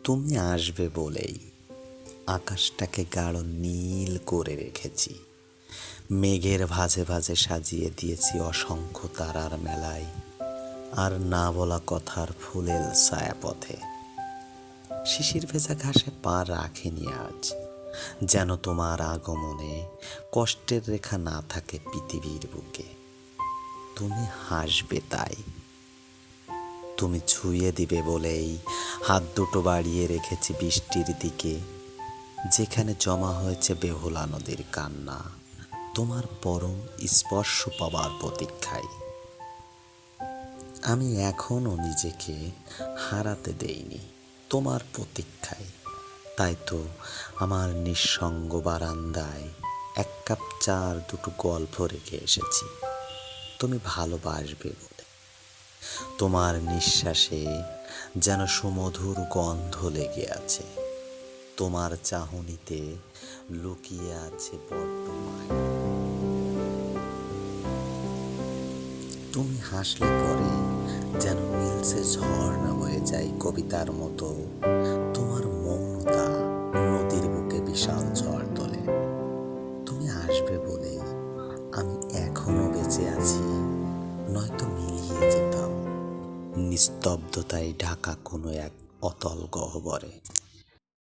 তুমি আসবে বলেই আকাশটাকে গাঢ় নীল করে রেখেছি। মেঘের ভাঁজে ভাঁজে সাজিয়ে দিয়েছি অসংখ্য তারার মেলায়, আর না বলা কথার ফুলেল ছায়াপথে। শিশির ভেজা ঘাসে পা রাখিনি আজ, যেন তোমার আগমনে কষ্টের রেখা না থাকে পৃথিবীর বুকে। তুমি হাসবে তাই, তুমি ছুঁয়ে দিবে বলেই হাত দুটো বাড়িয়ে রেখেছি বৃষ্টির দিকে, যেখানে জমা হয়েছে বেহুলা নদীর কান্না তোমার পরম স্পর্শ পাবার প্রতীক্ষায়। আমি এখনো নিজেকে হারাতে দেইনি তোমার প্রতীক্ষায়, তাই তো আমার নিঃসঙ্গ বারান্দায় এক কাপ চা আর দুটো গল্প রেখে এসেছি তুমি ভালোবাসবে বলে। তোমার নিঃশ্বাসে যেন সুমধুর গন্ধ লেগে আছে, তোমার চাহনিতে লুকিয়ে আছে বড্ড মায়া। তুমি হাসলে পরে যেন মিলছে ঝর্ণা বয়ে যায় কবিতার মতো, তোমার মৌনতা নদীর বুকে বিশাল ঝড় তোলে। তুমি আসবে বলেই আমি এখনো বেঁচে আছি, নয়তো মিলিয়ে যেতাম নিস্তব্ধতায় ঢাকা কোনো এক অতল গহ্বরে।